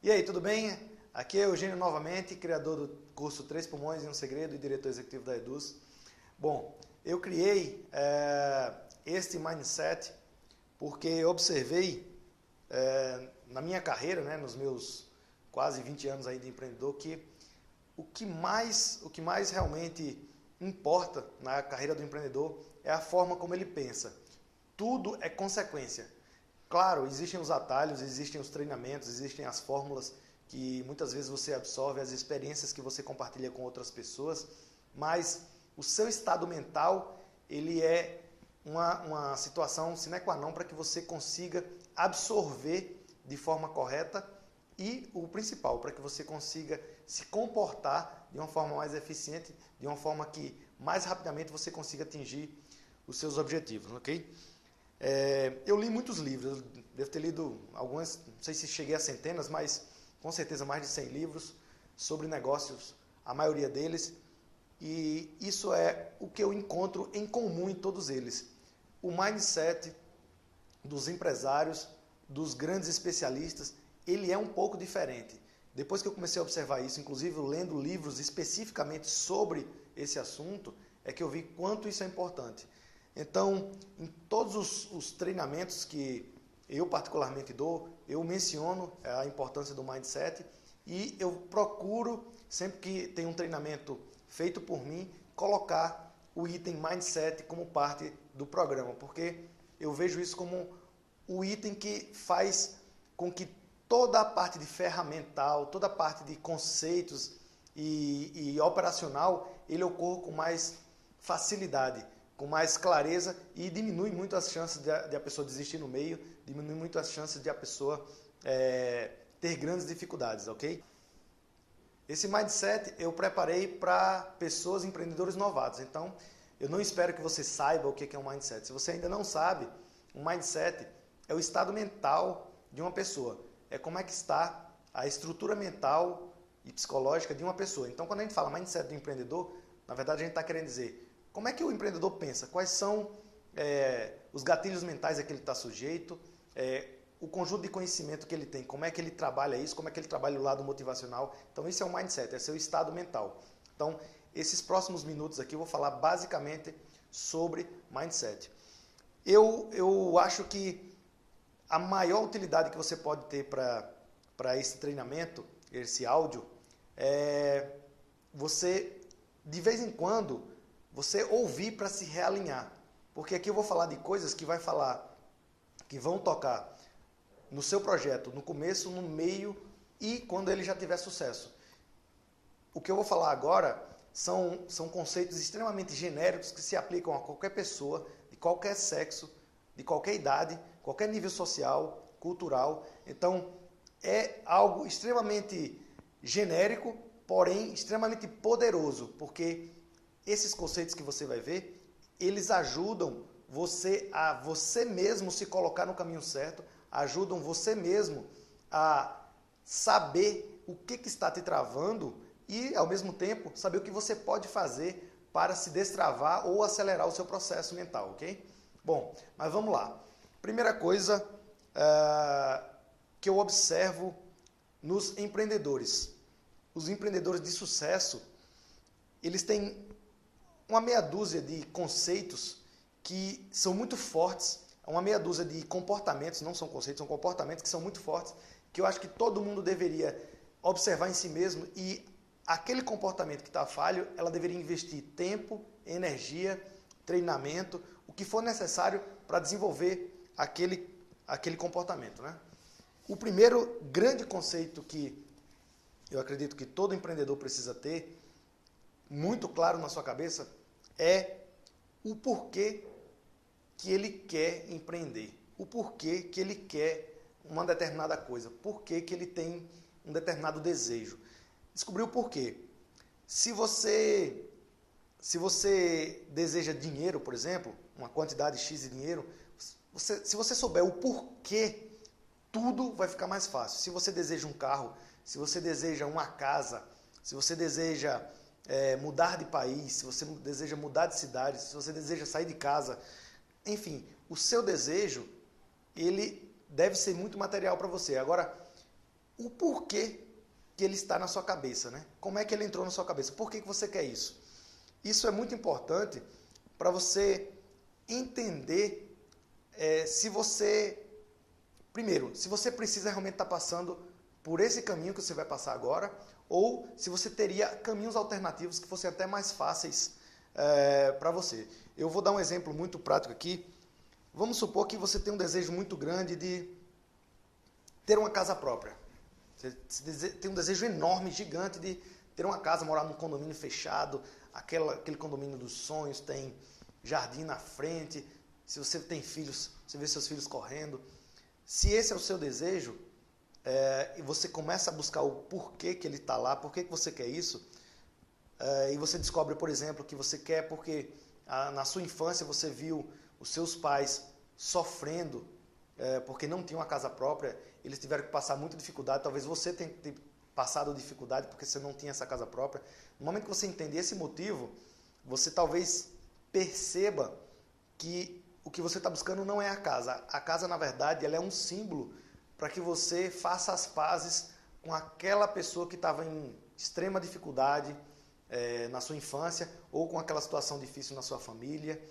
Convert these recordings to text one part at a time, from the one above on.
E aí, tudo bem? Aqui é Eugênio novamente, criador do curso 3 Pulmões e um Segredo e diretor executivo da Eduz. Bom, eu criei este mindset porque observei na minha carreira, nos meus quase 20 anos aí de empreendedor, que o que mais realmente importa na carreira do empreendedor é a forma como ele pensa. Tudo é consequência. Claro, existem os atalhos, existem os treinamentos, existem as fórmulas que muitas vezes você absorve, as experiências que você compartilha com outras pessoas, mas o seu estado mental, ele é uma situação sine qua non para que você consiga absorver de forma correta e o principal, para que você consiga se comportar de uma forma mais eficiente, de uma forma que mais rapidamente você consiga atingir os seus objetivos, ok? Eu li muitos livros, eu devo ter lido algumas, não sei se cheguei a centenas, mas com certeza mais de 100 livros sobre negócios, a maioria deles, e isso é o que eu encontro em comum em todos eles. O mindset dos empresários, dos grandes especialistas, ele é um pouco diferente. Depois que eu comecei a observar isso, inclusive lendo livros especificamente sobre esse assunto, é que eu vi quanto isso é importante. Então, em todos os treinamentos que eu particularmente dou, eu menciono a importância do mindset e eu procuro, sempre que tem um treinamento feito por mim, colocar o item mindset como parte do programa, porque eu vejo isso como o item que faz com que toda a parte de ferramental, toda a parte de conceitos e operacional, ele ocorra com mais facilidade, com mais clareza e diminui muito as chances de a pessoa desistir no meio, diminui muito as chances de a pessoa ter grandes dificuldades, ok? Esse mindset eu preparei para pessoas, empreendedores novatos, então eu não espero que você saiba o que é um mindset. Se você ainda não sabe, um mindset é o estado mental de uma pessoa, é como é que está a estrutura mental e psicológica de uma pessoa. Então, quando a gente fala mindset do empreendedor, na verdade a gente está querendo dizer como é que o empreendedor pensa, quais são os gatilhos mentais a que ele está sujeito, o conjunto de conhecimento que ele tem, como é que ele trabalha isso, como é que ele trabalha o lado motivacional. Então, isso é o mindset, é seu estado mental. Então, esses próximos minutos aqui eu vou falar basicamente sobre mindset. Eu acho que a maior utilidade que você pode ter para esse treinamento, esse áudio, é você, de vez em quando, você ouvir para se realinhar. Porque aqui eu vou falar de coisas que vão tocar no seu projeto, no começo, no meio e quando ele já tiver sucesso. O que eu vou falar agora são conceitos extremamente genéricos que se aplicam a qualquer pessoa, de qualquer sexo, de qualquer idade, qualquer nível social, cultural. Então, é algo extremamente genérico, porém extremamente poderoso, porque esses conceitos que você vai ver, eles ajudam você a você mesmo se colocar no caminho certo, ajudam você mesmo a saber o que está te travando e, ao mesmo tempo, saber o que você pode fazer para se destravar ou acelerar o seu processo mental, ok? Bom, mas vamos lá. Primeira coisa que eu observo nos empreendedores. Os empreendedores de sucesso, eles têm uma meia dúzia de conceitos que são muito fortes, uma meia dúzia de comportamentos, não são conceitos, são comportamentos que são muito fortes, que eu acho que todo mundo deveria observar em si mesmo e aquele comportamento que está falho, ela deveria investir tempo, energia, treinamento, o que for necessário para desenvolver aquele comportamento, né? O primeiro grande conceito que eu acredito que todo empreendedor precisa ter, muito claro na sua cabeça, é o porquê que ele quer empreender, o porquê que ele quer uma determinada coisa, porquê que ele tem um determinado desejo. Descobrir o porquê. Se você deseja dinheiro, por exemplo, uma quantidade X de dinheiro, se você souber o porquê, tudo vai ficar mais fácil. Se você deseja um carro, se você deseja uma casa, se você deseja mudar de país, se você deseja mudar de cidade, se você deseja sair de casa, enfim, o seu desejo, ele deve ser muito material para você. Agora, o porquê que ele está na sua cabeça, né? Como é que ele entrou na sua cabeça? Por que você quer isso? Isso é muito importante para você entender se você... Primeiro, se você precisa realmente estar passando por esse caminho que você vai passar agora, ou se você teria caminhos alternativos que fossem até mais fáceis para você. Eu vou dar um exemplo muito prático aqui. Vamos supor que você tem um desejo muito grande de ter uma casa própria. Você tem um desejo enorme, gigante de ter uma casa, morar num condomínio fechado, aquele condomínio dos sonhos, tem jardim na frente. Se você tem filhos, você vê seus filhos correndo. Se esse é o seu desejo, e você começa a buscar o porquê que ele está lá, porquê que você quer isso, e você descobre, por exemplo, que você quer porque na sua infância você viu os seus pais sofrendo porque não tinham uma casa própria, eles tiveram que passar muita dificuldade, talvez você tenha passado dificuldade porque você não tinha essa casa própria. No momento que você entender esse motivo, você talvez perceba que o que você está buscando não é a casa. A casa, na verdade, ela é um símbolo para que você faça as pazes com aquela pessoa que estava em extrema dificuldade na sua infância ou com aquela situação difícil na sua família.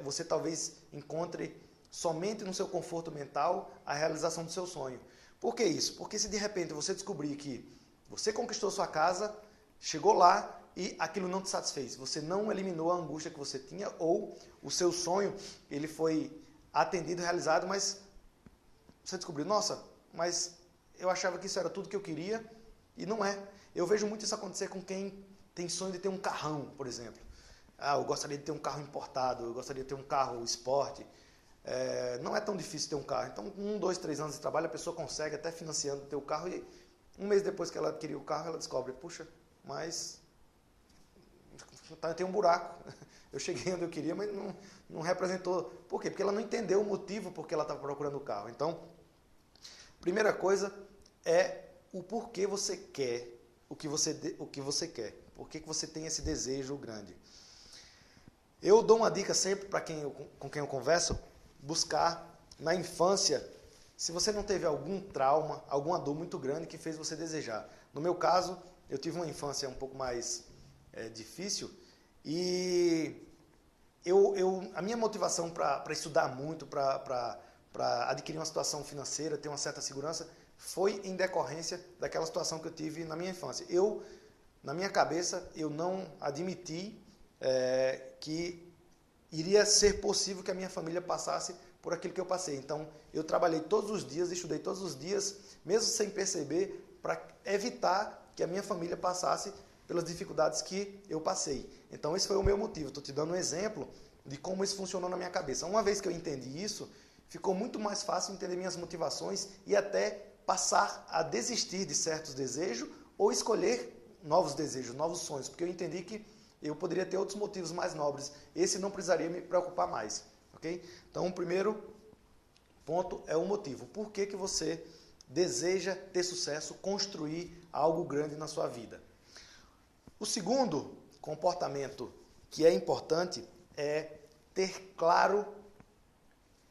Você talvez encontre somente no seu conforto mental a realização do seu sonho. Por que isso? Porque se de repente você descobrir que você conquistou sua casa, chegou lá e aquilo não te satisfez, você não eliminou a angústia que você tinha, ou o seu sonho ele foi atendido, realizado, mas você descobriu, nossa, mas eu achava que isso era tudo que eu queria e não é. Eu vejo muito isso acontecer com quem tem sonho de ter um carrão, por exemplo. Eu gostaria de ter um carro importado, eu gostaria de ter um carro esporte. Não é tão difícil ter um carro. Então, com 1, 2, 3 anos de trabalho, a pessoa consegue até financiando ter o carro e um mês depois que ela adquiriu o carro, ela descobre, puxa, mas tem um buraco. Eu cheguei onde eu queria, mas não representou. Por quê? Porque ela não entendeu o motivo por que ela estava procurando o carro. Então, primeira coisa é o porquê você quer o que você quer. Por que você tem esse desejo grande. Eu dou uma dica sempre para com quem eu converso, buscar na infância, se você não teve algum trauma, alguma dor muito grande que fez você desejar. No meu caso, eu tive uma infância um pouco mais difícil e a minha motivação para estudar muito, para adquirir uma situação financeira, ter uma certa segurança, foi em decorrência daquela situação que eu tive na minha infância. Na minha cabeça, eu não admiti que iria ser possível que a minha família passasse por aquilo que eu passei. Então, eu trabalhei todos os dias, estudei todos os dias, mesmo sem perceber, para evitar que a minha família passasse pelas dificuldades que eu passei. Então, esse foi o meu motivo. Estou te dando um exemplo de como isso funcionou na minha cabeça. Uma vez que eu entendi isso, ficou muito mais fácil entender minhas motivações e até passar a desistir de certos desejos ou escolher novos desejos, novos sonhos, porque eu entendi que eu poderia ter outros motivos mais nobres. Esse não precisaria me preocupar mais. Okay? Então, o primeiro ponto é o motivo. Por que você deseja ter sucesso, construir algo grande na sua vida? O segundo comportamento que é importante é ter claro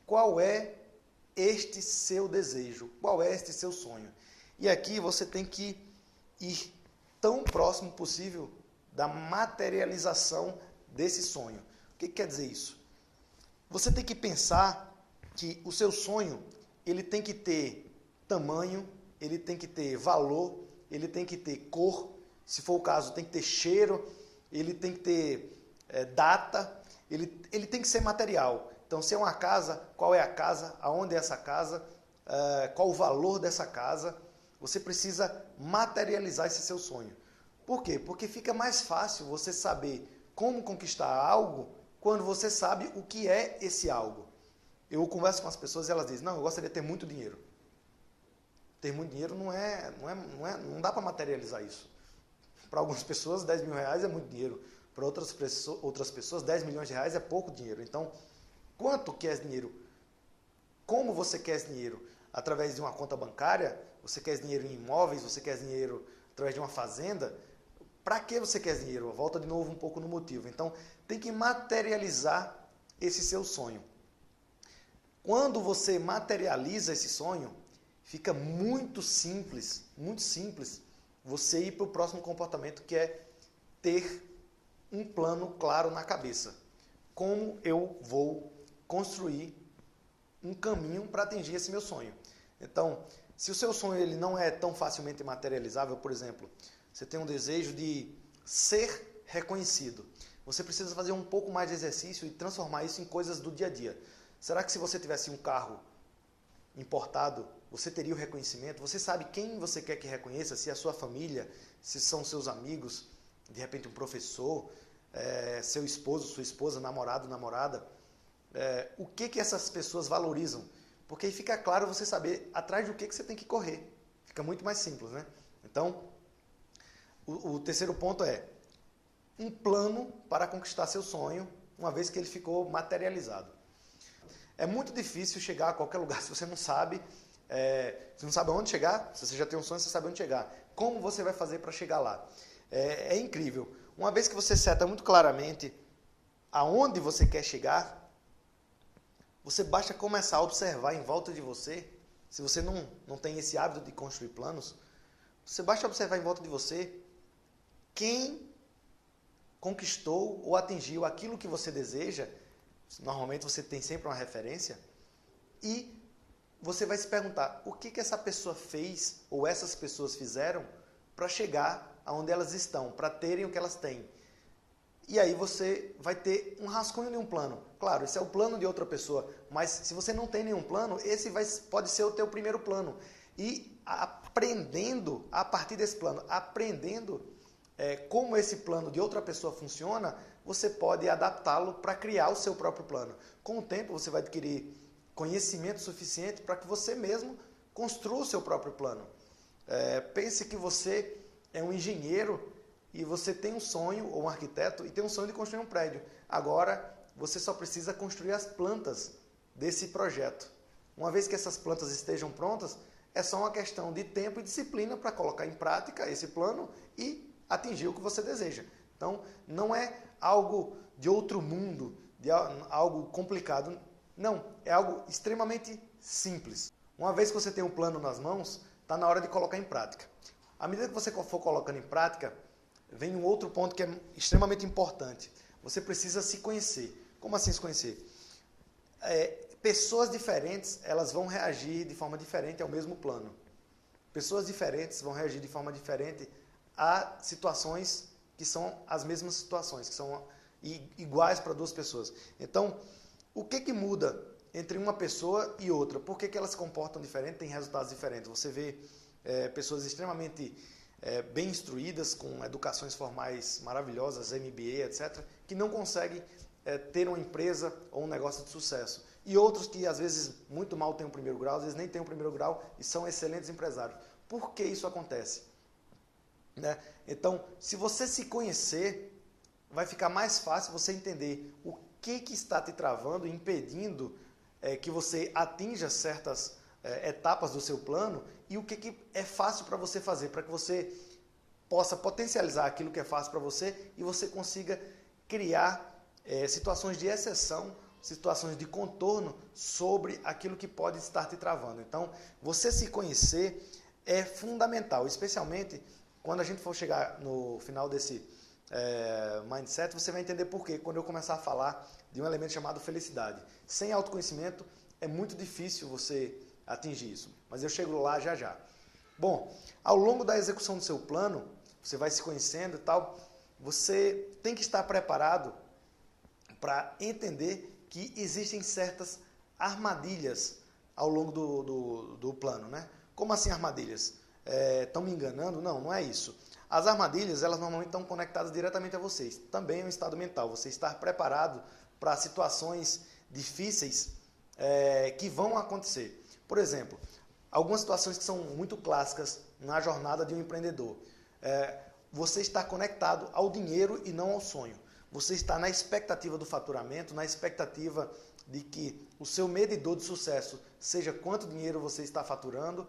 qual é este seu desejo, qual é este seu sonho. E aqui você tem que ir tão próximo possível da materialização desse sonho. O que quer dizer isso? Você tem que pensar que o seu sonho ele tem que ter tamanho, ele tem que ter valor, ele tem que ter cor, se for o caso, tem que ter cheiro, ele tem que ter data, ele tem que ser material. Então, se é uma casa, qual é a casa, aonde é essa casa, qual o valor dessa casa, você precisa materializar esse seu sonho. Por quê? Porque fica mais fácil você saber como conquistar algo quando você sabe o que é esse algo. Eu converso com as pessoas e elas dizem, não, eu gostaria de ter muito dinheiro. Ter muito dinheiro não dá para materializar isso. Para algumas pessoas, 10 mil reais é muito dinheiro. Para outras pessoas, 10 milhões de reais é pouco dinheiro. Então, quanto que é esse dinheiro? Como você quer esse dinheiro? Através de uma conta bancária? Você quer esse dinheiro em imóveis? Você quer esse dinheiro através de uma fazenda? Para que você quer esse dinheiro? Volta de novo um pouco no motivo. Então, tem que materializar esse seu sonho. Quando você materializa esse sonho, fica muito simples você ir para o próximo comportamento, que é ter um plano claro na cabeça. Como eu vou construir um caminho para atingir esse meu sonho. Então, se o seu sonho ele não é tão facilmente materializável, por exemplo, você tem um desejo de ser reconhecido, você precisa fazer um pouco mais de exercício e transformar isso em coisas do dia a dia. Será que se você tivesse um carro importado, você teria o reconhecimento? Você sabe quem você quer que reconheça? Se é a sua família, se são seus amigos, de repente um professor, seu esposo, sua esposa, namorado, namorada. O que essas pessoas valorizam? Porque aí fica claro você saber atrás do que você tem que correr. Fica muito mais simples, né? Então, o terceiro ponto é um plano para conquistar seu sonho, uma vez que ele ficou materializado. É muito difícil chegar a qualquer lugar se você não sabe, você não sabe aonde chegar. Se você já tem um sonho, você sabe onde chegar. Como você vai fazer para chegar lá? É incrível. Uma vez que você seta muito claramente aonde você quer chegar, você basta começar a observar em volta de você. Se você não tem esse hábito de construir planos, você basta observar em volta de você quem conquistou ou atingiu aquilo que você deseja. Normalmente você tem sempre uma referência e você vai se perguntar o que essa pessoa fez ou essas pessoas fizeram para chegar aonde elas estão, para terem o que elas têm. E aí você vai ter um rascunho de um plano. Claro, esse é o plano de outra pessoa, mas se você não tem nenhum plano, esse pode ser o teu primeiro plano. E aprendendo a partir desse plano, aprendendo como esse plano de outra pessoa funciona, você pode adaptá-lo para criar o seu próprio plano. Com o tempo você vai adquirir conhecimento suficiente para que você mesmo construa o seu próprio plano. Pense que você é um engenheiro e você tem um sonho, ou um arquiteto, e tem um sonho de construir um prédio. Agora, você só precisa construir as plantas desse projeto. Uma vez que essas plantas estejam prontas, é só uma questão de tempo e disciplina para colocar em prática esse plano e atingir o que você deseja. Então, não é algo de outro mundo, de algo complicado. Não, é algo extremamente simples. Uma vez que você tem um plano nas mãos, está na hora de colocar em prática. À medida que você for colocando em prática, vem um outro ponto que é extremamente importante. Você precisa se conhecer. Como assim se conhecer? Pessoas diferentes, elas vão reagir de forma diferente ao mesmo plano. Pessoas diferentes vão reagir de forma diferente a situações que são as mesmas situações, que são iguais para duas pessoas. Então, o que muda entre uma pessoa e outra? Por que elas se comportam diferente, têm resultados diferentes? Você vê pessoas extremamente bem instruídas, com educações formais maravilhosas, MBA, etc., que não conseguem ter uma empresa ou um negócio de sucesso. E outros que, às vezes, muito mal têm o primeiro grau, às vezes nem têm o primeiro grau e são excelentes empresários. Por que isso acontece? Então, se você se conhecer, vai ficar mais fácil você entender o que está te travando, impedindo que você atinja certas etapas do seu plano e o que é fácil para você fazer, para que você possa potencializar aquilo que é fácil para você e você consiga criar situações de exceção, situações de contorno sobre aquilo que pode estar te travando. Então, você se conhecer é fundamental, especialmente quando a gente for chegar no final desse mindset, você vai entender por quê, quando eu começar a falar de um elemento chamado felicidade. Sem autoconhecimento, é muito difícil você atingir isso, mas eu chego lá já já. Bom, ao longo da execução do seu plano, você vai se conhecendo e tal, você tem que estar preparado para entender que existem certas armadilhas ao longo do plano, né? Como assim armadilhas? Estão me enganando? Não, não é isso. As armadilhas, elas normalmente estão conectadas diretamente a vocês. Também é um estado mental, você estar preparado para situações difíceis que vão acontecer. Por exemplo, algumas situações que são muito clássicas na jornada de um empreendedor. Você está conectado ao dinheiro e não ao sonho. Você está na expectativa do faturamento, na expectativa de que o seu medidor de sucesso seja quanto dinheiro você está faturando,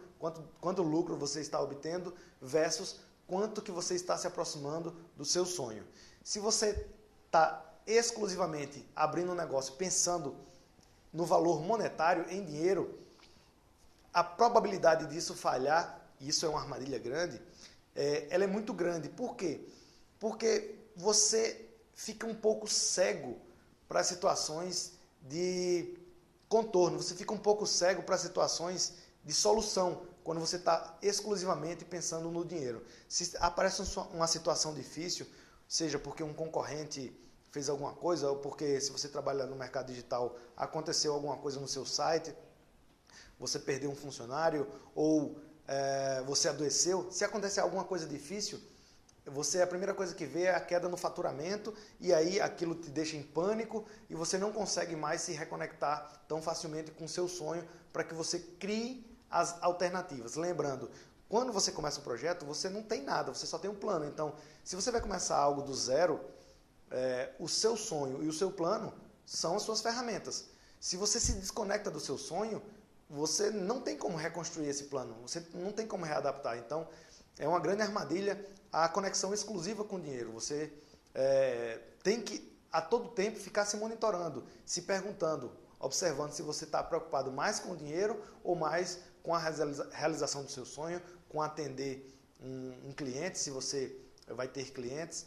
quanto lucro você está obtendo, versus quanto que você está se aproximando do seu sonho. Se você está exclusivamente abrindo um negócio pensando no valor monetário, em dinheiro, a probabilidade disso falhar, e isso é uma armadilha grande, ela é muito grande. Por quê? Porque você fica um pouco cego para situações de contorno, você fica um pouco cego para situações de solução, quando você está exclusivamente pensando no dinheiro. Se aparece uma situação difícil, seja porque um concorrente fez alguma coisa, ou porque se você trabalha no mercado digital, aconteceu alguma coisa no seu site, você perdeu um funcionário, ou você adoeceu, se acontecer alguma coisa difícil, a primeira coisa que vê é a queda no faturamento, e aí aquilo te deixa em pânico e você não consegue mais se reconectar tão facilmente com o seu sonho para que você crie as alternativas. Lembrando, quando você começa um projeto, você não tem nada, você só tem um plano. Então, se você vai começar algo do zero, o seu sonho e o seu plano são as suas ferramentas. Se você se desconecta do seu sonho, você não tem como reconstruir esse plano, você não tem como readaptar. Então, é uma grande armadilha a conexão exclusiva com o dinheiro. Você tem que, a todo tempo, ficar se monitorando, se perguntando, observando se você está preocupado mais com o dinheiro ou mais com a realização do seu sonho, com atender um cliente, se você vai ter clientes.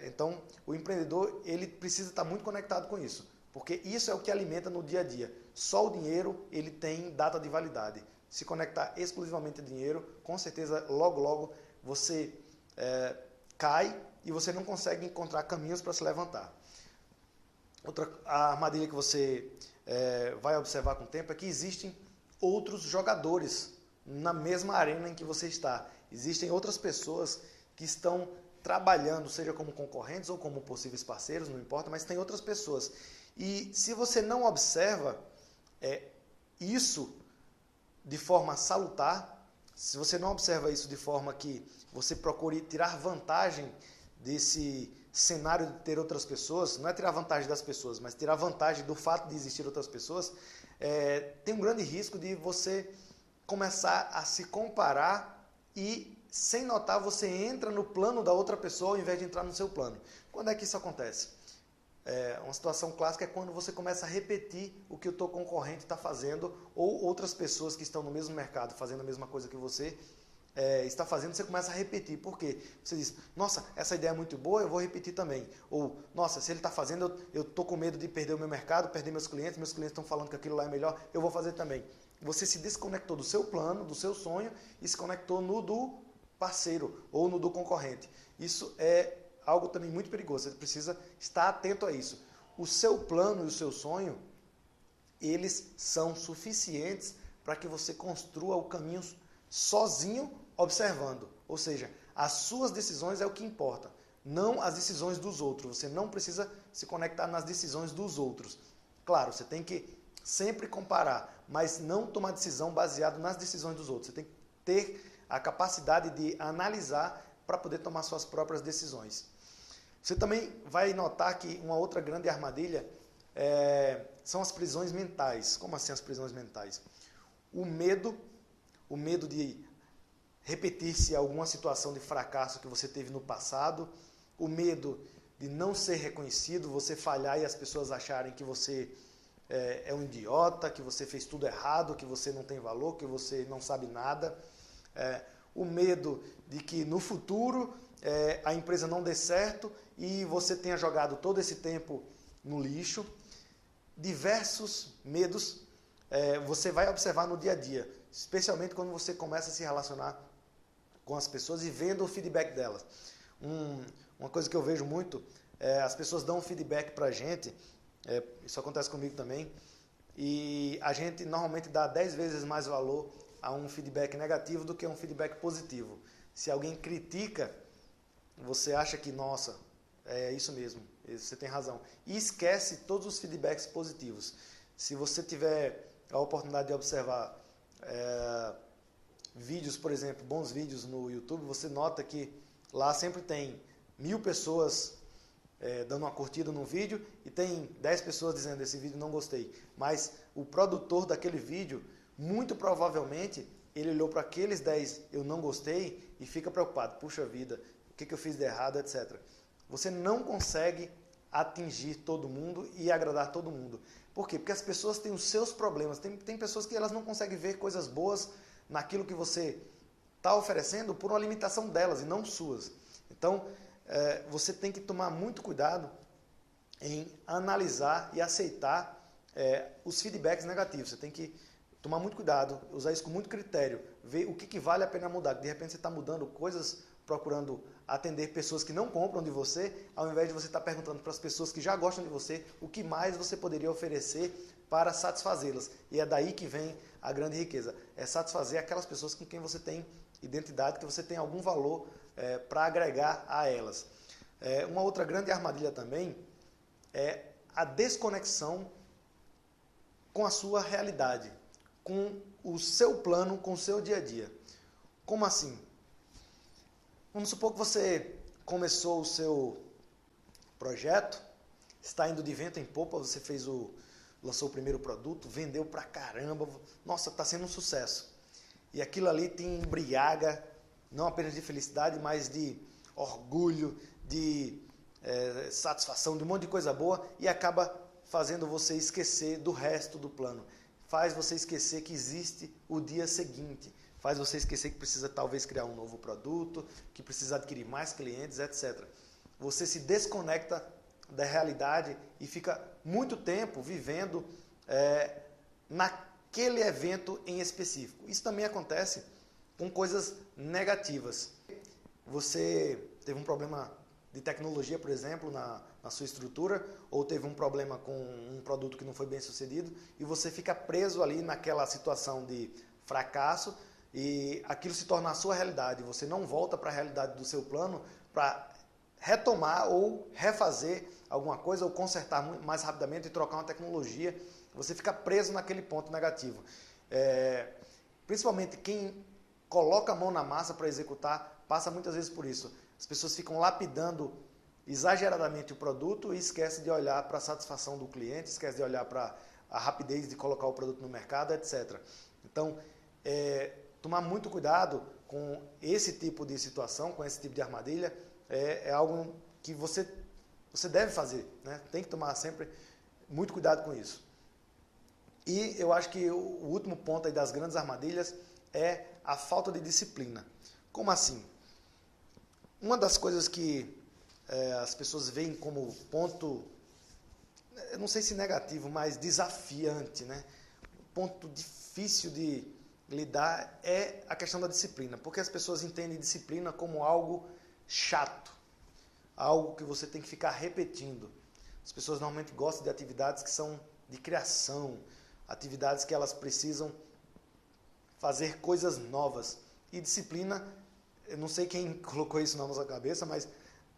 Então, o empreendedor ele precisa estar muito conectado com isso, porque isso é o que alimenta no dia a dia. Só o dinheiro ele tem data de validade. Se conectar exclusivamente a dinheiro, com certeza, logo, logo, você cai e você não consegue encontrar caminhos para se levantar. Outra armadilha que você vai observar com o tempo é que existem outros jogadores na mesma arena em que você está. Existem outras pessoas que estão trabalhando, seja como concorrentes ou como possíveis parceiros, não importa, mas tem outras pessoas. E se você não observa isso de forma salutar, se você não observa isso de forma que você procure tirar vantagem desse cenário de ter outras pessoas, não é tirar vantagem das pessoas, mas tirar vantagem do fato de existir outras pessoas, tem um grande risco de você começar a se comparar e, sem notar, você entra no plano da outra pessoa ao invés de entrar no seu plano. Quando é que isso acontece? Uma situação clássica é quando você começa a repetir o que o teu concorrente está fazendo ou outras pessoas que estão no mesmo mercado fazendo a mesma coisa que você está fazendo, você começa a repetir. Por quê? Você diz, nossa, essa ideia é muito boa, eu vou repetir também. Ou, nossa, se ele está fazendo, eu estou com medo de perder o meu mercado, perder meus clientes estão falando que aquilo lá é melhor, eu vou fazer também. Você se desconectou do seu plano, do seu sonho e se conectou no do parceiro ou no do concorrente. Isso é algo também muito perigoso, você precisa estar atento a isso. O seu plano e o seu sonho, eles são suficientes para que você construa o caminho sozinho, observando. Ou seja, as suas decisões é o que importa, não as decisões dos outros. Você não precisa se conectar nas decisões dos outros. Claro, você tem que sempre comparar, mas não tomar decisão baseado nas decisões dos outros. Você tem que ter a capacidade de analisar para poder tomar suas próprias decisões. Você também vai notar que uma outra grande armadilha são as prisões mentais. Como assim as prisões mentais? O medo de repetir-se alguma situação de fracasso que você teve no passado, o medo de não ser reconhecido, você falhar e as pessoas acharem que você é um idiota, que você fez tudo errado, que você não tem valor, que você não sabe nada. O medo de que no futuro a empresa não dê certo e você tenha jogado todo esse tempo no lixo. Diversos medos você vai observar no dia a dia, especialmente quando você começa a se relacionar com as pessoas e vendo o feedback delas. Uma coisa que eu vejo muito, as pessoas dão um feedback para a gente, isso acontece comigo também, e a gente normalmente dá 10 vezes mais valor a um feedback negativo do que a um feedback positivo. Se alguém critica, você acha que, nossa, é isso mesmo, você tem razão. E esquece todos os feedbacks positivos. Se você tiver a oportunidade de observar vídeos, por exemplo, bons vídeos no YouTube, você nota que lá sempre tem 1000 pessoas dando uma curtida no vídeo e tem 10 pessoas dizendo, esse vídeo não gostei. Mas o produtor daquele vídeo, muito provavelmente, ele olhou para aqueles 10 eu não gostei e fica preocupado. Puxa vida, o que eu fiz de errado, etc. Você não consegue atingir todo mundo e agradar todo mundo. Por quê? Porque as pessoas têm os seus problemas. Tem pessoas que elas não conseguem ver coisas boas naquilo que você está oferecendo por uma limitação delas e não suas. Então, você tem que tomar muito cuidado em analisar e aceitar os feedbacks negativos. Você tem que tomar muito cuidado, usar isso com muito critério, ver o que vale a pena mudar. De repente você está mudando coisas, procurando atender pessoas que não compram de você, ao invés de você estar perguntando para as pessoas que já gostam de você o que mais você poderia oferecer para satisfazê-las. E é daí que vem a grande riqueza. É satisfazer aquelas pessoas com quem você tem identidade, que você tem algum valor para agregar a elas. Uma outra grande armadilha também é a desconexão com a sua realidade, com o seu plano, com o seu dia a dia. Como assim? Vamos supor que você começou o seu projeto, está indo de vento em popa, você lançou o primeiro produto, vendeu pra caramba, nossa, está sendo um sucesso. E aquilo ali te embriaga, não apenas de felicidade, mas de orgulho, de satisfação, de um monte de coisa boa, e acaba fazendo você esquecer do resto do plano. Faz você esquecer que existe o dia seguinte. Faz você esquecer que precisa talvez criar um novo produto, que precisa adquirir mais clientes, etc. Você se desconecta da realidade e fica muito tempo vivendo naquele evento em específico. Isso também acontece com coisas negativas. Você teve um problema de tecnologia, por exemplo, na sua estrutura, ou teve um problema com um produto que não foi bem sucedido, e você fica preso ali naquela situação de fracasso, e aquilo se torna a sua realidade. Você não volta para a realidade do seu plano para retomar ou refazer alguma coisa, ou consertar mais rapidamente e trocar uma tecnologia. Você fica preso naquele ponto negativo. Principalmente quem coloca a mão na massa para executar, passa muitas vezes por isso. As pessoas ficam lapidando exageradamente o produto e esquecem de olhar para a satisfação do cliente, esquecem de olhar para a rapidez de colocar o produto no mercado, etc. Então, tomar muito cuidado com esse tipo de situação, com esse tipo de armadilha, é algo que você deve fazer, né? Tem que tomar sempre muito cuidado com isso. E eu acho que o último ponto aí das grandes armadilhas é a falta de disciplina. Como assim? Uma das coisas que as pessoas veem como ponto, eu não sei se negativo, mas desafiante, né? Ponto difícil de lidar é a questão da disciplina, porque as pessoas entendem disciplina como algo chato, algo que você tem que ficar repetindo. As pessoas normalmente gostam de atividades que são de criação, atividades que elas precisam fazer coisas novas. E disciplina, eu não sei quem colocou isso na nossa cabeça, mas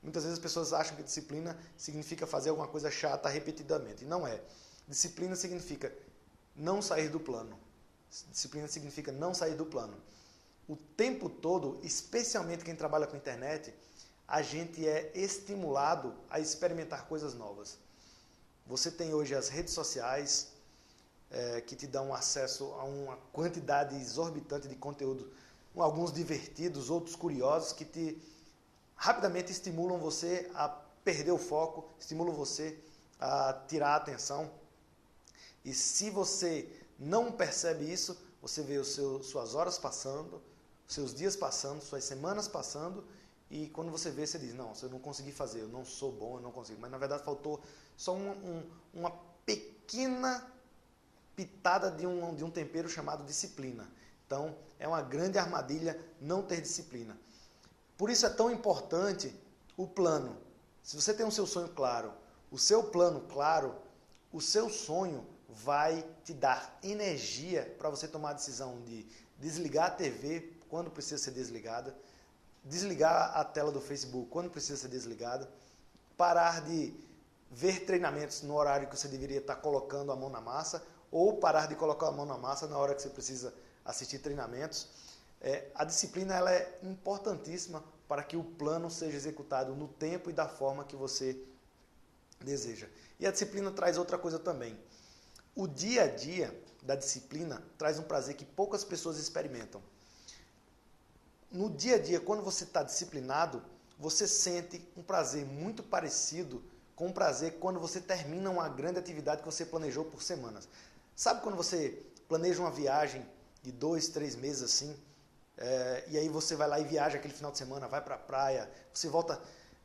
muitas vezes as pessoas acham que disciplina significa fazer alguma coisa chata repetidamente. E não é. Disciplina significa não sair do plano. Disciplina significa não sair do plano. O tempo todo, especialmente quem trabalha com internet, a gente é estimulado a experimentar coisas novas. Você tem hoje as redes sociais que te dão acesso a uma quantidade exorbitante de conteúdo, alguns divertidos, outros curiosos, que rapidamente estimulam você a perder o foco, estimulam você a tirar a atenção. E se você não percebe isso, você vê suas horas passando, seus dias passando, suas semanas passando, e quando você vê, você diz, não, eu não consegui fazer, eu não sou bom, eu não consigo. Mas na verdade faltou só uma pequena pitada de um tempero chamado disciplina. Então, é uma grande armadilha não ter disciplina. Por isso é tão importante o plano. Se você tem o seu sonho claro, o seu plano claro, o seu sonho vai te dar energia para você tomar a decisão de desligar a TV quando precisa ser desligada, desligar a tela do Facebook quando precisa ser desligada, parar de ver treinamentos no horário que você deveria estar colocando a mão na massa, ou parar de colocar a mão na massa na hora que você precisa assistir treinamentos. A disciplina ela é importantíssima para que o plano seja executado no tempo e da forma que você deseja. E a disciplina traz outra coisa também. O dia a dia da disciplina traz um prazer que poucas pessoas experimentam. No dia a dia, quando você está disciplinado, você sente um prazer muito parecido com prazer quando você termina uma grande atividade que você planejou por semanas. Sabe quando você planeja uma viagem de 2, 3 meses assim, e aí você vai lá e viaja aquele final de semana, vai para a praia, você volta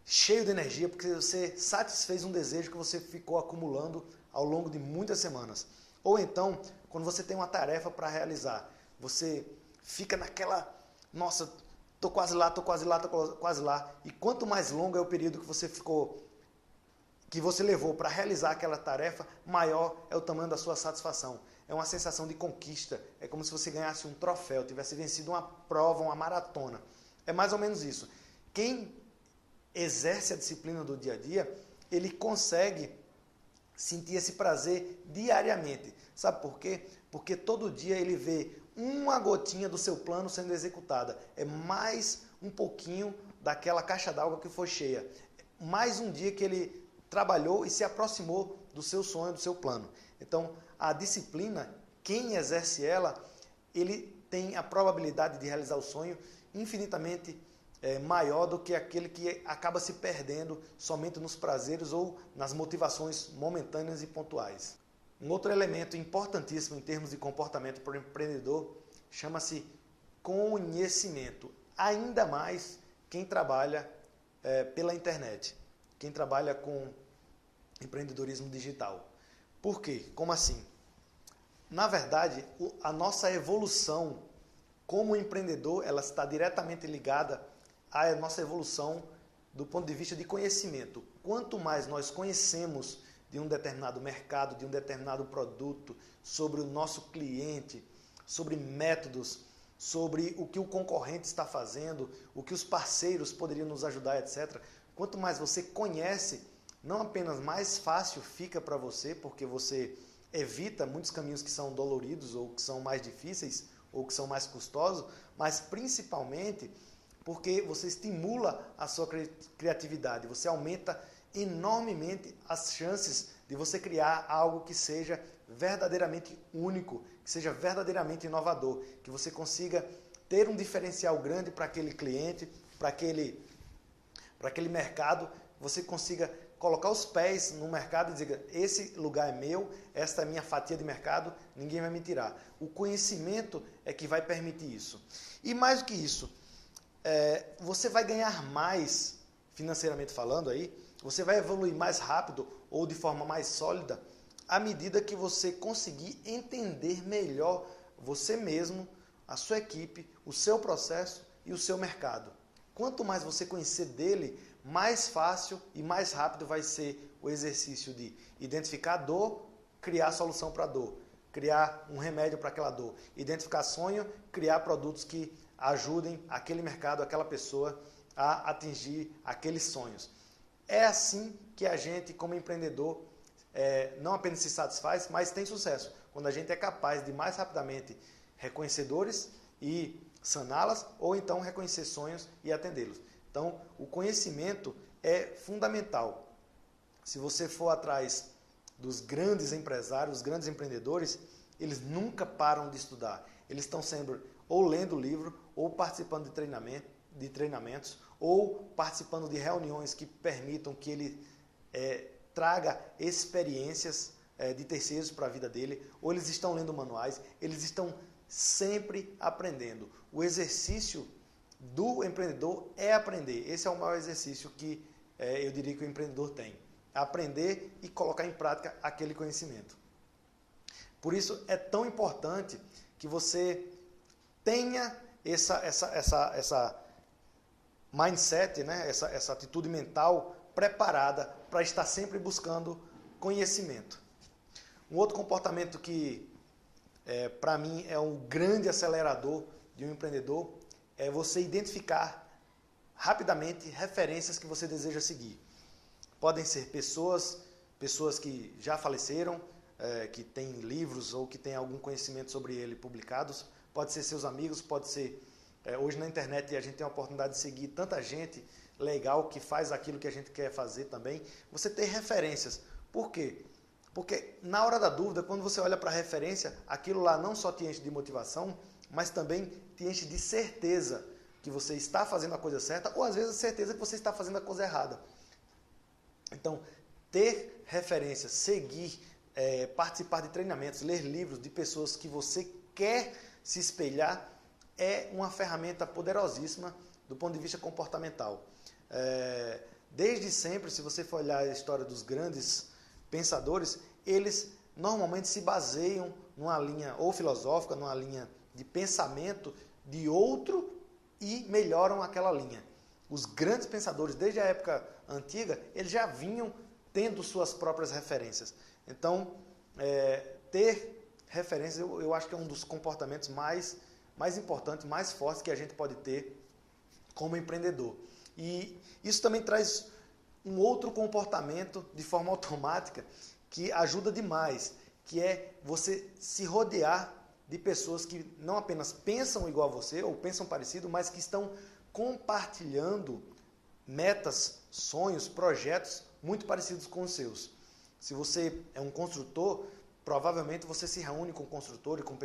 cheio de energia porque você satisfez um desejo que você ficou acumulando ao longo de muitas semanas. Ou então, quando você tem uma tarefa para realizar, você fica naquela, nossa, tô quase lá, tô quase lá, tô quase lá. E quanto mais longo é o período que você levou para realizar aquela tarefa, maior é o tamanho da sua satisfação. É uma sensação de conquista, é como se você ganhasse um troféu, tivesse vencido uma prova, uma maratona. É mais ou menos isso. Quem exerce a disciplina do dia a dia, ele consegue sentir esse prazer diariamente. Sabe por quê? Porque todo dia ele vê uma gotinha do seu plano sendo executada. É mais um pouquinho daquela caixa d'água que foi cheia. Mais um dia que ele trabalhou e se aproximou do seu sonho, do seu plano. Então, a disciplina, quem exerce ela, ele tem a probabilidade de realizar o sonho infinitamente maior do que aquele que acaba se perdendo somente nos prazeres ou nas motivações momentâneas e pontuais. Um outro elemento importantíssimo em termos de comportamento para o empreendedor chama-se conhecimento. Ainda mais quem trabalha pela internet, quem trabalha com empreendedorismo digital. Por quê? Como assim? Na verdade, a nossa evolução como empreendedor, ela está diretamente ligada à nossa evolução do ponto de vista de conhecimento. Quanto mais nós conhecemos de um determinado mercado, de um determinado produto, sobre o nosso cliente, sobre métodos, sobre o que o concorrente está fazendo, o que os parceiros poderiam nos ajudar, etc. Quanto mais você conhece, não apenas mais fácil fica para você, porque você evita muitos caminhos que são doloridos ou que são mais difíceis ou que são mais custosos, mas principalmente porque você estimula a sua criatividade, você aumenta enormemente as chances de você criar algo que seja verdadeiramente único, que seja verdadeiramente inovador, que você consiga ter um diferencial grande para aquele cliente, para aquele mercado, você consiga colocar os pés no mercado e dizer, esse lugar é meu, esta é a minha fatia de mercado, ninguém vai me tirar. O conhecimento é que vai permitir isso. E mais do que isso, você vai ganhar mais, financeiramente falando aí, você vai evoluir mais rápido ou de forma mais sólida à medida que você conseguir entender melhor você mesmo, a sua equipe, o seu processo e o seu mercado. Quanto mais você conhecer dele, mais fácil e mais rápido vai ser o exercício de identificar a dor, criar a solução para a dor, criar um remédio para aquela dor, identificar sonho, criar produtos que ajudem aquele mercado, aquela pessoa a atingir aqueles sonhos. É assim que a gente, como empreendedor, não apenas se satisfaz, mas tem sucesso. Quando a gente é capaz de mais rapidamente reconhecer dores e saná-las, ou então reconhecer sonhos e atendê-los. Então, o conhecimento é fundamental. Se você for atrás dos grandes empresários, dos grandes empreendedores, eles nunca param de estudar. Eles estão sempre ou lendo livro, ou participando de treinamentos, ou participando de reuniões que permitam que ele traga experiências de terceiros para a vida dele, ou eles estão lendo manuais, eles estão sempre aprendendo. O exercício do empreendedor é aprender. Esse é o maior exercício que eu diria que o empreendedor tem. Aprender e colocar em prática aquele conhecimento. Por isso é tão importante que você tenha essa mindset, né? essa atitude mental preparada para estar sempre buscando conhecimento. Um outro comportamento que, para mim, é um grande acelerador de um empreendedor é você identificar rapidamente referências que você deseja seguir. Podem ser pessoas que já faleceram, que têm livros ou que têm algum conhecimento sobre ele publicados. Pode ser seus amigos, pode ser... hoje na internet a gente tem a oportunidade de seguir tanta gente legal que faz aquilo que a gente quer fazer também. Você ter referências. Por quê? Porque na hora da dúvida, quando você olha para a referência, aquilo lá não só te enche de motivação, mas também te enche de certeza que você está fazendo a coisa certa, ou às vezes certeza que você está fazendo a coisa errada. Então, ter referências, seguir, participar de treinamentos, ler livros de pessoas que você quer se espelhar é uma ferramenta poderosíssima do ponto de vista comportamental. Desde sempre, se você for olhar a história dos grandes pensadores, eles normalmente se baseiam numa linha ou filosófica, numa linha de pensamento de outro e melhoram aquela linha. Os grandes pensadores, desde a época antiga, eles já vinham tendo suas próprias referências. Então, ter referências, eu acho que é um dos comportamentos mais importantes, mais fortes que a gente pode ter como empreendedor. E isso também traz um outro comportamento de forma automática que ajuda demais, que é você se rodear de pessoas que não apenas pensam igual a você ou pensam parecido, mas que estão compartilhando metas, sonhos, projetos muito parecidos com os seus. Se você é um construtor, provavelmente você se reúne com construtores, com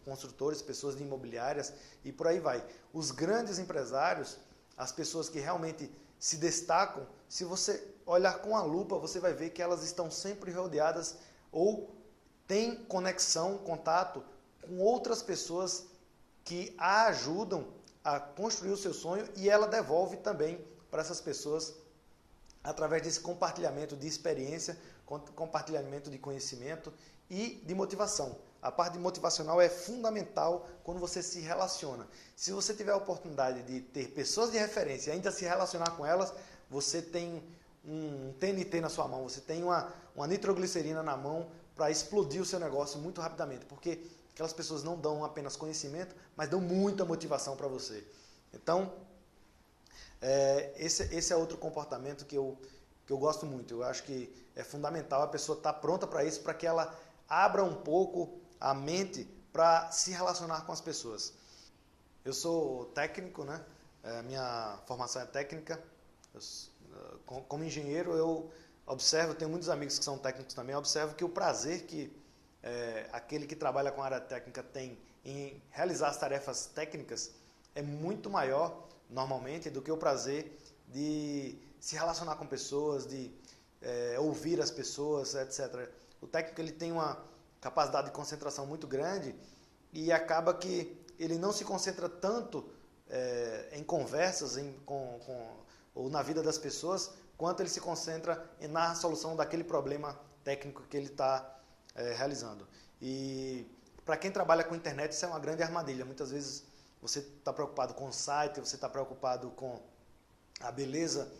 construtores, pessoas de imobiliárias e por aí vai. Os grandes empresários, as pessoas que realmente se destacam, se você olhar com a lupa, você vai ver que elas estão sempre rodeadas ou têm conexão, contato com outras pessoas que a ajudam a construir o seu sonho e ela devolve também para essas pessoas através desse compartilhamento de experiência, compartilhamento de conhecimento e de motivação. A parte motivacional é fundamental quando você se relaciona. Se você tiver a oportunidade de ter pessoas de referência e ainda se relacionar com elas, você tem um TNT na sua mão, você tem uma nitroglicerina na mão para explodir o seu negócio muito rapidamente, porque aquelas pessoas não dão apenas conhecimento, mas dão muita motivação para você. Então, esse é outro comportamento que eu gosto muito. Eu acho que é fundamental a pessoa estar pronta para isso, para que ela abra um pouco a mente para se relacionar com as pessoas. Eu sou técnico, né? Minha formação é técnica. Como engenheiro, eu observo, tenho muitos amigos que são técnicos também, eu observo que o prazer que aquele que trabalha com a área técnica tem em realizar as tarefas técnicas é muito maior, normalmente, do que o prazer de se relacionar com pessoas, de ouvir as pessoas, etc. O técnico ele tem uma capacidade de concentração muito grande e acaba que ele não se concentra tanto em conversas ou na vida das pessoas, quanto ele se concentra na solução daquele problema técnico que ele está realizando. E para quem trabalha com internet, isso é uma grande armadilha. Muitas vezes você está preocupado com o site, você está preocupado com a beleza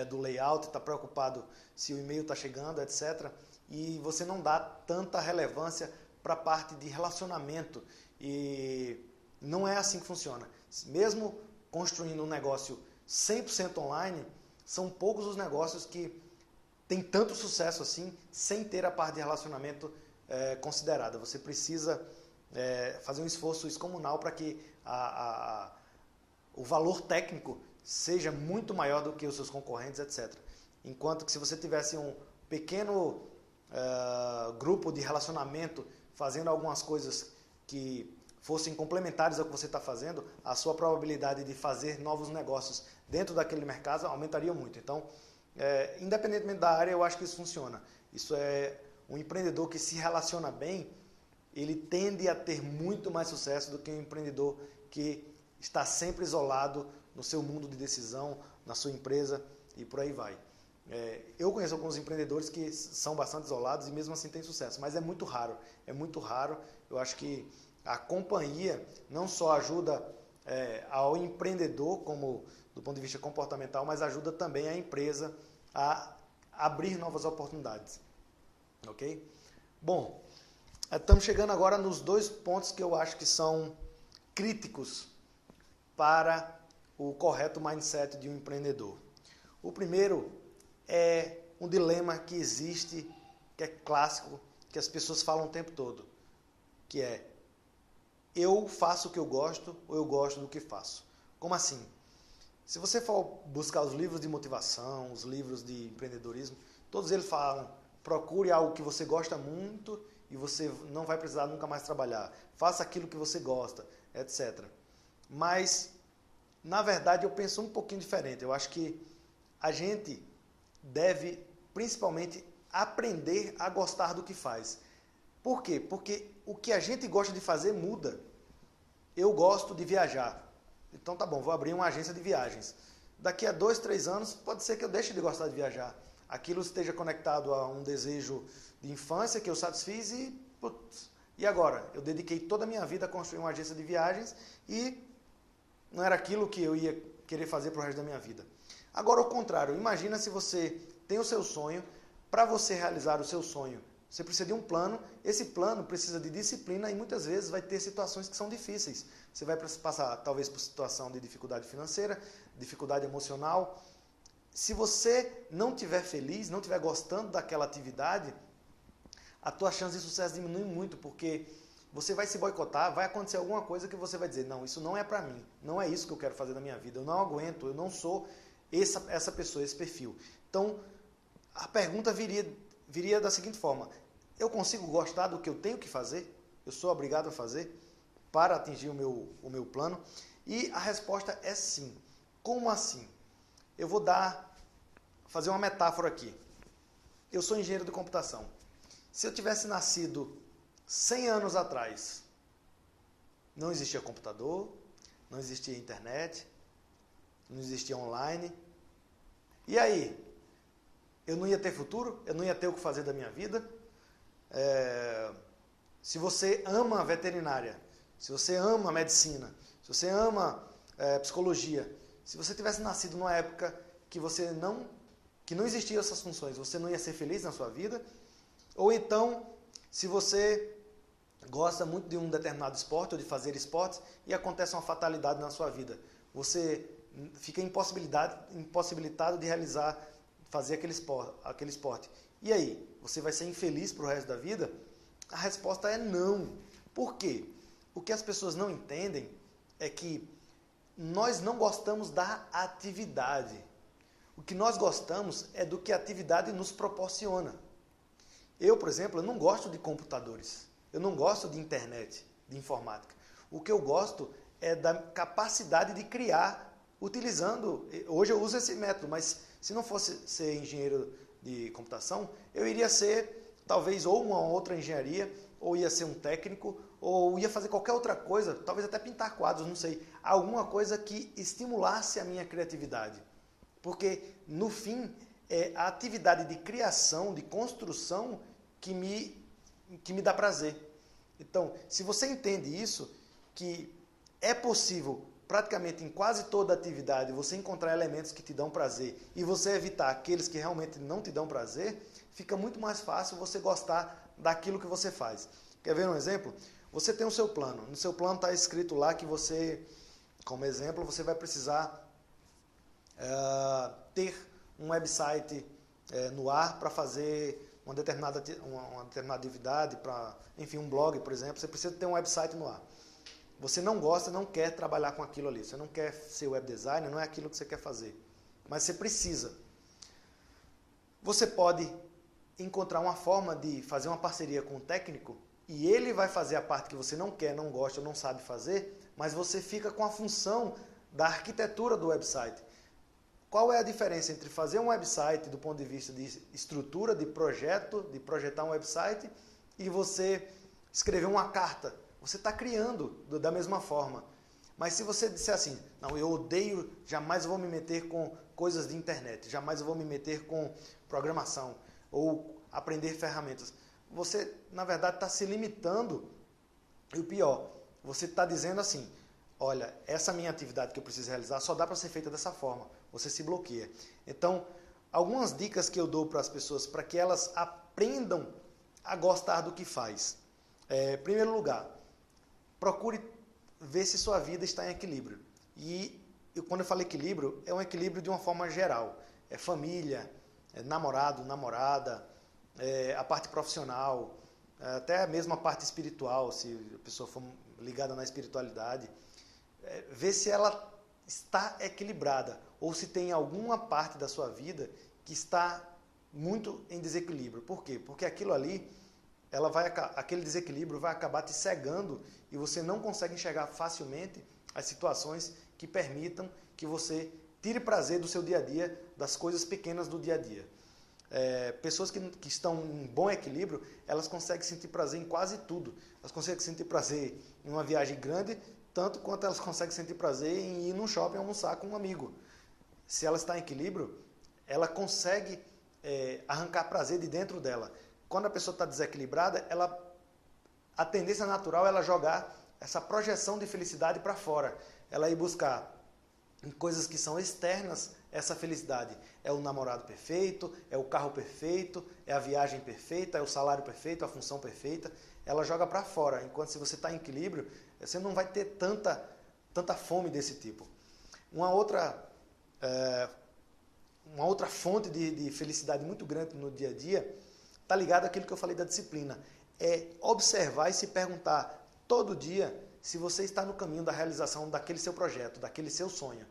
do layout, está preocupado se o e-mail está chegando, etc. E você não dá tanta relevância para a parte de relacionamento. E não é assim que funciona. Mesmo construindo um negócio 100% online, são poucos os negócios que têm tanto sucesso assim, sem ter a parte de relacionamento considerada. Você precisa fazer um esforço excomunal para que o valor técnico seja muito maior do que os seus concorrentes, etc. Enquanto que se você tivesse um pequeno grupo de relacionamento fazendo algumas coisas que fossem complementares ao que você está fazendo, a sua probabilidade de fazer novos negócios dentro daquele mercado aumentaria muito. Então, independentemente da área, eu acho que isso funciona. Isso é um empreendedor que se relaciona bem, ele tende a ter muito mais sucesso do que um empreendedor que está sempre isolado no seu mundo de decisão, na sua empresa e por aí vai. Eu conheço alguns empreendedores que são bastante isolados e mesmo assim têm sucesso, mas é muito raro. É muito raro. Eu acho que a companhia não só ajuda ao empreendedor, como do ponto de vista comportamental, mas ajuda também a empresa a abrir novas oportunidades. Ok? Bom, estamos chegando agora nos 2 pontos que eu acho que são críticos para o correto mindset de um empreendedor. O primeiro é um dilema que existe, que é clássico, que as pessoas falam o tempo todo, que é: eu faço o que eu gosto ou eu gosto do que faço? Como assim? Se você for buscar os livros de motivação, os livros de empreendedorismo, todos eles falam: procure algo que você gosta muito e você não vai precisar nunca mais trabalhar. Faça aquilo que você gosta, etc. Mas, na verdade, eu penso um pouquinho diferente. Eu acho que a gente deve principalmente aprender a gostar do que faz. Por quê? Porque o que a gente gosta de fazer muda. Eu gosto de viajar. Então tá bom, vou abrir uma agência de viagens. Daqui a 2, 3 anos, pode ser que eu deixe de gostar de viajar. Aquilo esteja conectado a um desejo de infância que eu satisfiz e agora? Eu dediquei toda a minha vida a construir uma agência de viagens e não era aquilo que eu ia querer fazer para o resto da minha vida. Agora, ao contrário, imagina se você tem o seu sonho. Para você realizar o seu sonho, você precisa de um plano. Esse plano precisa de disciplina e muitas vezes vai ter situações que são difíceis. Você vai passar talvez por situação de dificuldade financeira, dificuldade emocional. Se você não estiver feliz, não estiver gostando daquela atividade, a tua chance de sucesso diminui muito, porque você vai se boicotar, vai acontecer alguma coisa que você vai dizer, não, isso não é para mim, não é isso que eu quero fazer na minha vida, eu não aguento, eu não sou essa pessoa, esse perfil. Então, a pergunta viria da seguinte forma: eu consigo gostar do que eu tenho que fazer? Eu sou obrigado a fazer para atingir o meu plano? E a resposta é sim. Como assim? Eu vou fazer uma metáfora aqui. Eu sou engenheiro de computação. Se eu tivesse nascido 100 anos atrás, não existia computador, não existia internet, não existia online. E aí? Eu não ia ter futuro? Eu não ia ter o que fazer da minha vida? Se você ama a veterinária, se você ama a medicina, se você ama psicologia, se você tivesse nascido numa época que não existiam essas funções, você não ia ser feliz na sua vida? Ou então, se você gosta muito de um determinado esporte ou de fazer esportes e acontece uma fatalidade na sua vida, você fica impossibilitado de fazer aquele esporte. E aí, você vai ser infeliz para o resto da vida? A resposta é não. Por quê? O que as pessoas não entendem é que nós não gostamos da atividade. O que nós gostamos é do que a atividade nos proporciona. Eu, por exemplo, eu não gosto de computadores. Eu não gosto de internet, de informática. O que eu gosto é da capacidade de criar utilizando... Hoje eu uso esse método, mas se não fosse ser engenheiro de computação, eu iria ser talvez ou uma outra engenharia, ou ia ser um técnico, ou ia fazer qualquer outra coisa, talvez até pintar quadros, não sei. Alguma coisa que estimulasse a minha criatividade. Porque, no fim, é a atividade de criação, de construção, que me dá prazer. Então, se você entende isso, que é possível, praticamente em quase toda atividade, você encontrar elementos que te dão prazer e você evitar aqueles que realmente não te dão prazer, fica muito mais fácil você gostar daquilo que você faz. Quer ver um exemplo? Você tem o seu plano. No seu plano está escrito lá que você, como exemplo, você vai precisar ter um website no ar para fazer uma determinada atividade, enfim, um blog, por exemplo. Você precisa ter um website no ar. Você não gosta, não quer trabalhar com aquilo ali. Você não quer ser web designer, não é aquilo que você quer fazer. Mas você precisa. Você pode encontrar uma forma de fazer uma parceria com um técnico e ele vai fazer a parte que você não quer, não gosta ou não sabe fazer, mas você fica com a função da arquitetura do website. Qual é a diferença entre fazer um website do ponto de vista de estrutura, de projeto, de projetar um website, e você escrever uma carta? Você está criando da mesma forma. Mas se você disser assim, não, eu odeio, jamais eu vou me meter com coisas de internet, jamais eu vou me meter com programação ou aprender ferramentas, você, na verdade, está se limitando. E o pior, você está dizendo assim, olha, essa minha atividade que eu preciso realizar só dá para ser feita dessa forma. Você se bloqueia. Então, algumas dicas que eu dou para as pessoas para que elas aprendam a gostar do que faz. Em primeiro lugar, procure ver se sua vida está em equilíbrio. E quando eu falo equilíbrio, é um equilíbrio de uma forma geral. É família, é namorado, namorada, a parte profissional, até mesmo a parte espiritual, se a pessoa for ligada na espiritualidade. Ver se ela está equilibrada ou se tem alguma parte da sua vida que está muito em desequilíbrio. Por quê? Porque aquilo ali, aquele desequilíbrio vai acabar te cegando e você não consegue enxergar facilmente as situações que permitam que você tire prazer do seu dia a dia, das coisas pequenas do dia a dia. pessoas que estão em bom equilíbrio, elas conseguem sentir prazer em quase tudo. Elas conseguem sentir prazer em uma viagem grande, tanto quanto elas conseguem sentir prazer em ir num shopping almoçar com um amigo. Se ela está em equilíbrio, ela consegue arrancar prazer de dentro dela. Quando a pessoa está desequilibrada, a tendência natural é ela jogar essa projeção de felicidade para fora. Ela ir buscar em coisas que são externas essa felicidade. É o namorado perfeito, é o carro perfeito, é a viagem perfeita, é o salário perfeito, a função perfeita. Ela joga para fora. Enquanto se você está em equilíbrio, você não vai ter tanta fome desse tipo. Uma outra fonte de felicidade muito grande no dia a dia está ligada àquilo que eu falei da disciplina. É observar e se perguntar todo dia se você está no caminho da realização daquele seu projeto, daquele seu sonho.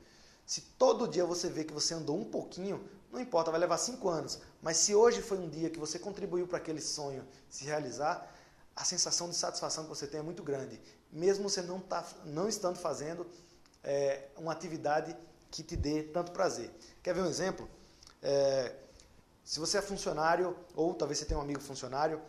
Se todo dia você vê que você andou um pouquinho, não importa, vai levar 5 anos, mas se hoje foi um dia que você contribuiu para aquele sonho se realizar, a sensação de satisfação que você tem é muito grande, mesmo você não estando fazendo uma atividade que te dê tanto prazer. Quer ver um exemplo? Se você é funcionário, ou talvez você tenha um amigo funcionário,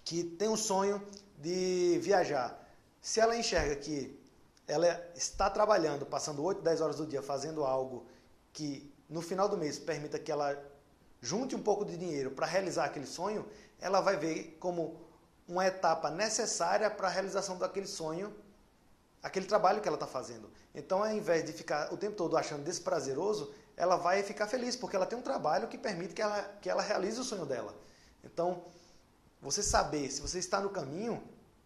que tem um sonho de viajar. Se ela enxerga que ela está trabalhando, passando 8, 10 horas do dia fazendo algo que no final do mês permita que ela junte um pouco de dinheiro para realizar aquele sonho, ela vai ver como uma etapa necessária para a realização daquele sonho, aquele trabalho que ela está fazendo. Então, ao invés de ficar o tempo todo achando desprazeroso, ela vai ficar feliz, porque ela tem um trabalho que permite que ela realize o sonho dela. Então, você saber se você está no caminho,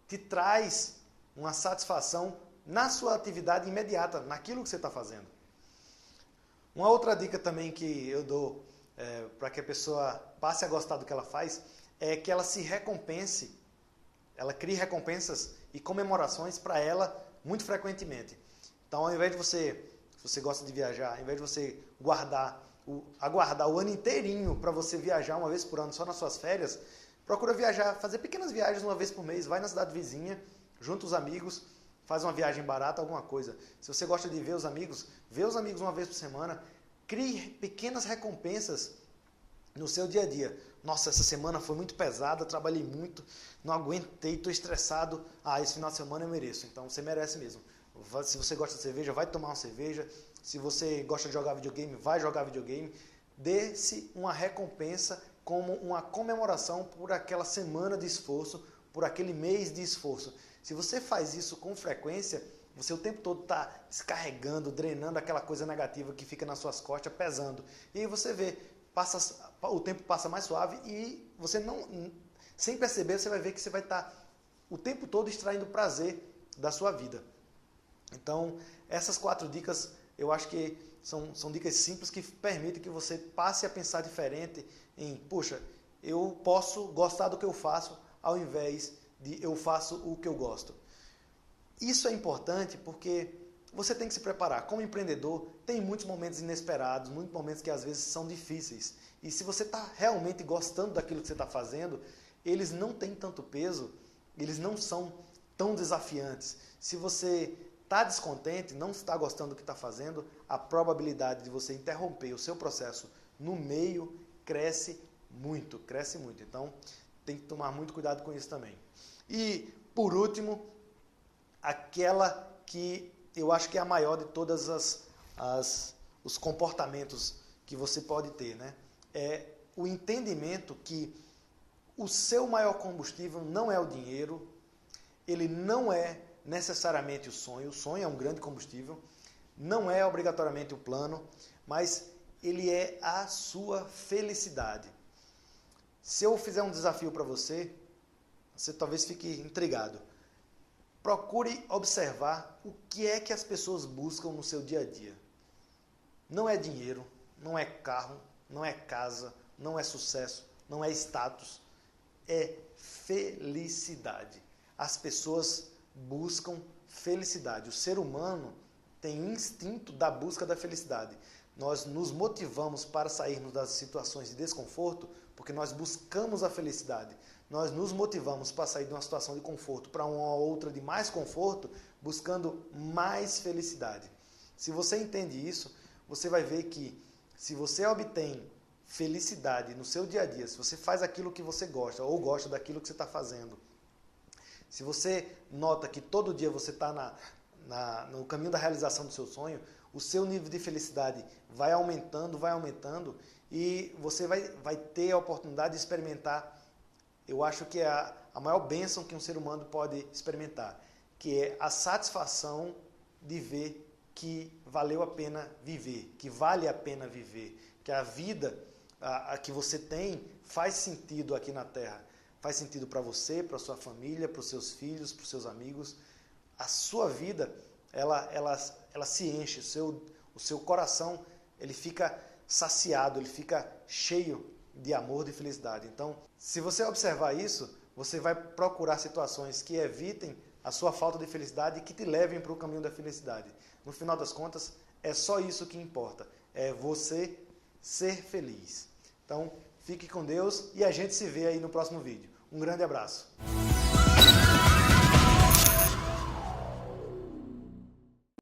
te traz uma satisfação na sua atividade imediata, naquilo que você está fazendo. Uma outra dica também que eu dou para que a pessoa passe a gostar do que ela faz, é que ela se recompense, ela crie recompensas e comemorações para ela muito frequentemente. Então, ao invés de se você gosta de viajar, ao invés de você aguardar o ano inteirinho para você viajar uma vez por ano só nas suas férias, procura viajar, fazer pequenas viagens uma vez por mês, vai na cidade vizinha, junta os amigos, faz uma viagem barata, alguma coisa. Se você gosta de ver os amigos uma vez por semana, crie pequenas recompensas no seu dia a dia. Nossa, essa semana foi muito pesada, trabalhei muito, não aguentei, estou estressado. Esse final de semana eu mereço. Então você merece mesmo. Se você gosta de cerveja, vai tomar uma cerveja. Se você gosta de jogar videogame, vai jogar videogame. Dê-se uma recompensa como uma comemoração por aquela semana de esforço, por aquele mês de esforço. Se você faz isso com frequência, você o tempo todo está descarregando, drenando aquela coisa negativa que fica nas suas costas, pesando. E aí você vê, o tempo passa mais suave e você sem perceber, você vai ver que você vai estar o tempo todo extraindo prazer da sua vida. Então, essas 4 dicas, eu acho que são dicas simples que permitem que você passe a pensar diferente em, puxa, eu posso gostar do que eu faço ao invés de eu faço o que eu gosto. Isso é importante porque você tem que se preparar. Como empreendedor, tem muitos momentos inesperados, muitos momentos que às vezes são difíceis. E se você está realmente gostando daquilo que você está fazendo, eles não têm tanto peso, eles não são tão desafiantes. Se você está descontente, não está gostando do que está fazendo, a probabilidade de você interromper o seu processo no meio cresce muito, cresce muito. Então, tem que tomar muito cuidado com isso também. E, por último, aquela que eu acho que é a maior de todas os comportamentos que você pode ter, né? É o entendimento que o seu maior combustível não é o dinheiro, ele não é necessariamente o sonho é um grande combustível, não é obrigatoriamente o plano, mas ele é a sua felicidade. Se eu fizer um desafio para você, você talvez fique intrigado. Procure observar o que é que as pessoas buscam no seu dia a dia. Não é dinheiro, não é carro, não é casa, não é sucesso, não é status. É felicidade. As pessoas buscam felicidade. O ser humano tem instinto da busca da felicidade. Nós nos motivamos para sairmos das situações de desconforto porque nós buscamos a felicidade. Nós nos motivamos para sair de uma situação de conforto para uma outra de mais conforto, buscando mais felicidade. Se você entende isso, você vai ver que se você obtém felicidade no seu dia a dia, se você faz aquilo que você gosta ou gosta daquilo que você está fazendo, se você nota que todo dia você está no caminho da realização do seu sonho, o seu nível de felicidade vai aumentando e você vai ter a oportunidade de experimentar, eu acho que é a maior bênção que um ser humano pode experimentar, que é a satisfação de ver que valeu a pena viver, que vale a pena viver, que a vida a que você tem faz sentido aqui na Terra, faz sentido para você, para sua família, para os seus filhos, para os seus amigos. A sua vida, ela se enche, o seu coração ele fica saciado, ele fica cheio de amor, de felicidade. Então, se você observar isso, você vai procurar situações que evitem a sua falta de felicidade e que te levem para o caminho da felicidade. No final das contas, é só isso que importa, é você ser feliz. Então, fique com Deus e a gente se vê aí no próximo vídeo. Um grande abraço.